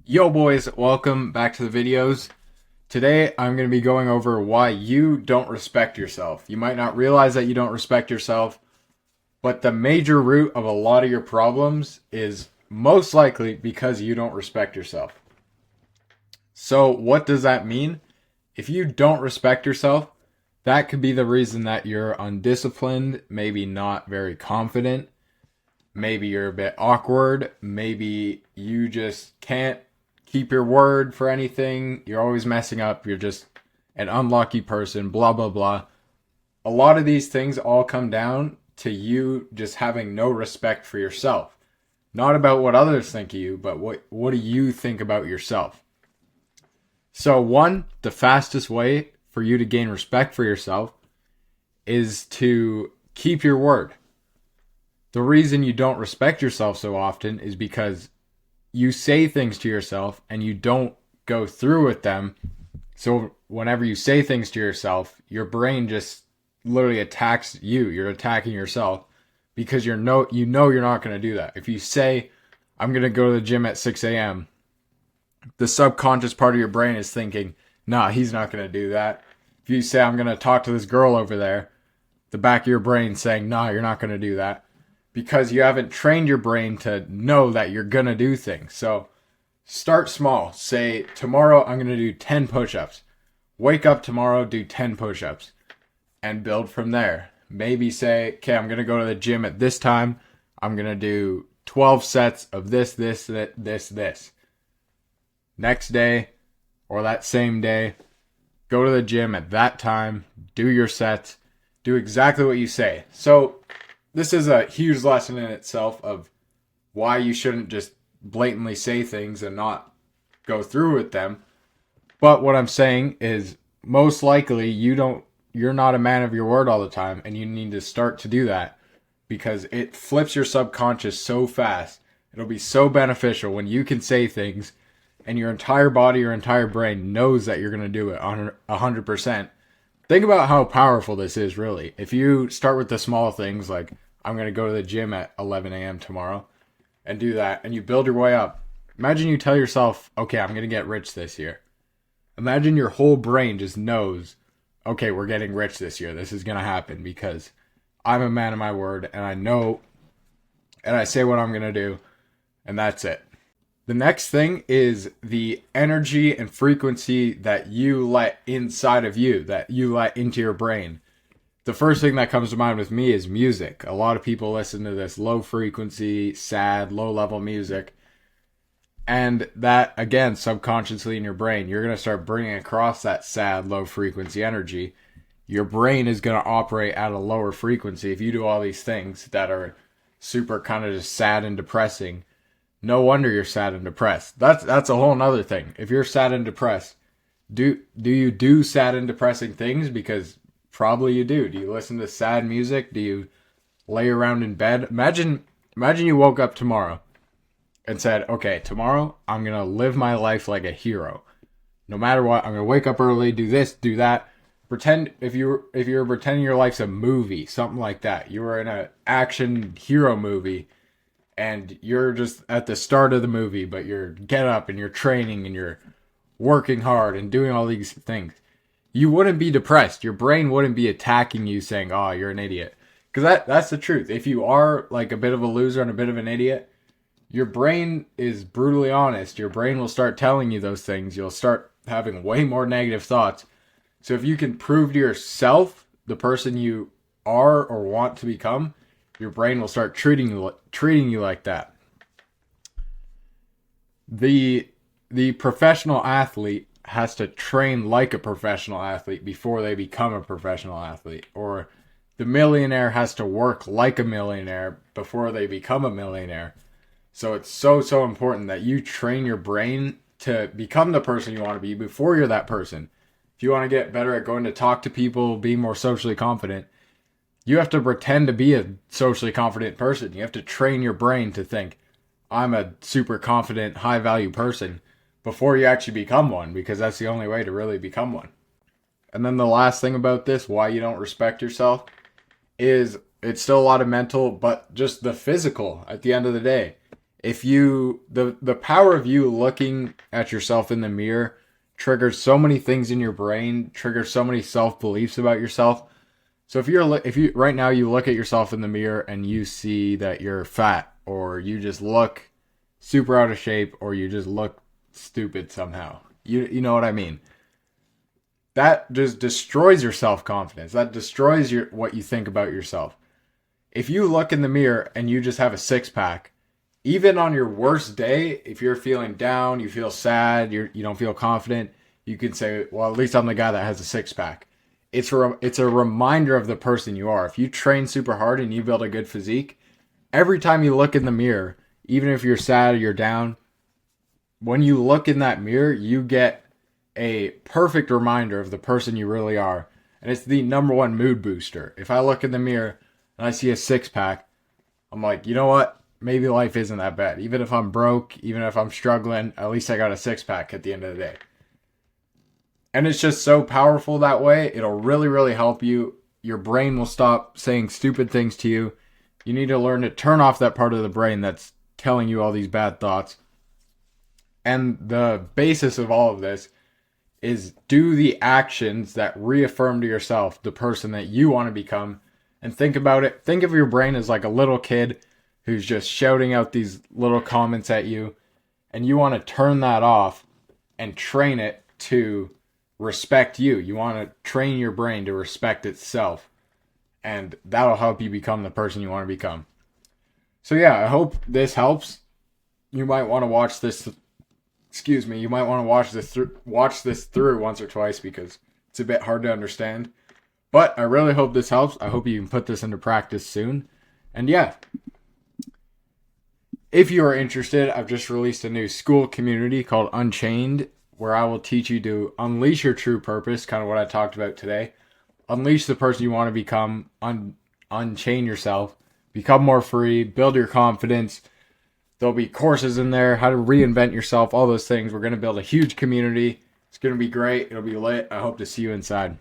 Yo boys, welcome back to the videos. Today I'm going to be going over why you don't respect yourself. You might not realize that you don't respect yourself, but the major root of a lot of your problems is most likely because you don't respect yourself. So what does that mean? If you don't respect yourself, that could be the reason that you're undisciplined, maybe not very confident, maybe you're a bit awkward, maybe you just can't keep your word for anything, you're always messing up, you're just an unlucky person, blah, blah, blah. A lot of these things all come down to you just having no respect for yourself. Not about what others think of you, but what do you think about yourself? So, one, the fastest way for you to gain respect for yourself is to keep your word. The reason you don't respect yourself so often is because you say things to yourself and you don't go through with them. So whenever you say things to yourself, your brain just literally attacks you. You're attacking yourself because you know you're not going to do that. If you say, I'm going to go to the gym at 6 a.m., the subconscious part of your brain is thinking, nah, he's not going to do that. If you say, I'm going to talk to this girl over there, the back of your brain saying, nah, you're not going to do that. Because you haven't trained your brain to know that you're going to do things. So start small. Say, tomorrow I'm going to do 10 push-ups. Wake up tomorrow, do 10 push-ups. And build from there. Maybe say, okay, I'm going to go to the gym at this time. I'm going to do 12 sets of this. Next day, or that same day, go to the gym at that time. Do your sets. Do exactly what you say. So this is a huge lesson in itself of why you shouldn't just blatantly say things and not go through with them. But what I'm saying is most likely you're not a man of your word all the time, and you need to start to do that because it flips your subconscious so fast. It'll be so beneficial when you can say things and your entire body, your entire brain knows that you're going to do it on 100%. Think about how powerful this is, really. If you start with the small things like, I'm going to go to the gym at 11 a.m. tomorrow and do that, and you build your way up. Imagine you tell yourself, okay, I'm going to get rich this year. Imagine your whole brain just knows, okay, we're getting rich this year. This is going to happen because I'm a man of my word, and I know, and I say what I'm going to do, and that's it. The next thing is the energy and frequency that you let inside of you, that you let into your brain. The first thing that comes to mind with me is music. A lot of people listen to this low frequency, sad, low level music. And that, again, subconsciously in your brain, you're going to start bringing across that sad, low frequency energy. Your brain is going to operate at a lower frequency if you do all these things that are super kind of just sad and depressing. No wonder you're sad and depressed. That's a whole nother thing. If you're sad and depressed, do you do sad and depressing things? Because probably you do. Do you listen to sad music? Do you lay around in bed? Imagine you woke up tomorrow and said, okay, tomorrow I'm going to live my life like a hero. No matter what, I'm going to wake up early, do this, do that. Pretend if you're pretending your life's a movie, something like that. You were in an action hero movie and you're just at the start of the movie, but you're get up and you're training and you're working hard and doing all these things. You wouldn't be depressed. Your brain wouldn't be attacking you saying, oh, you're an idiot. Because that's the truth. If you are like a bit of a loser and a bit of an idiot, your brain is brutally honest. Your brain will start telling you those things. You'll start having way more negative thoughts. So if you can prove to yourself the person you are or want to become, your brain will start treating you like that. The professional athlete has to train like a professional athlete before they become a professional athlete. Or the millionaire has to work like a millionaire before they become a millionaire. So it's so important that you train your brain to become the person you want to be before you're that person. If you want to get better at going to talk to people, be more socially confident, you have to pretend to be a socially confident person. You have to train your brain to think, I'm a super confident, high value person before you actually become one, because that's the only way to really become one. And then the last thing about this, why you don't respect yourself, is it's still a lot of mental, but just the physical at the end of the day. If you the power of you looking at yourself in the mirror triggers so many things in your brain, triggers so many self-beliefs about yourself. So if you right now you look at yourself in the mirror and you see that you're fat, or you just look super out of shape, or you just look stupid somehow. You know what I mean? That just destroys your self-confidence. That destroys your what you think about yourself. If you look in the mirror and you just have a six pack, even on your worst day, if you're feeling down, you feel sad, you don't feel confident, you can say, well, at least I'm the guy that has a six pack. It's a reminder of the person you are. If you train super hard and you build a good physique, every time you look in the mirror, even if you're sad or you're down, when you look in that mirror, you get a perfect reminder of the person you really are. And it's the number one mood booster. If I look in the mirror and I see a six pack, I'm like, you know what? Maybe life isn't that bad. Even if I'm broke, even if I'm struggling, at least I got a six pack at the end of the day. And it's just so powerful that way. It'll really, really help you. Your brain will stop saying stupid things to you. You need to learn to turn off that part of the brain that's telling you all these bad thoughts. And the basis of all of this is do the actions that reaffirm to yourself the person that you want to become. And think about it. Think of your brain as like a little kid who's just shouting out these little comments at you. And you want to turn that off and train it to respect you. You want to train your brain to respect itself. And that'll help you become the person you want to become. So yeah, I hope this helps. You might want to watch this. Excuse me. You might want to watch this through once or twice because it's a bit hard to understand. But I really hope this helps. I hope you can put this into practice soon. And yeah, if you are interested, I've just released a new school community called Unchained, where I will teach you to unleash your true purpose, kind of what I talked about today. Unleash the person you want to become, unchain yourself, become more free, build your confidence. There'll be courses in there, how to reinvent yourself, all those things. We're going to build a huge community. It's going to be great. It'll be lit. I hope to see you inside.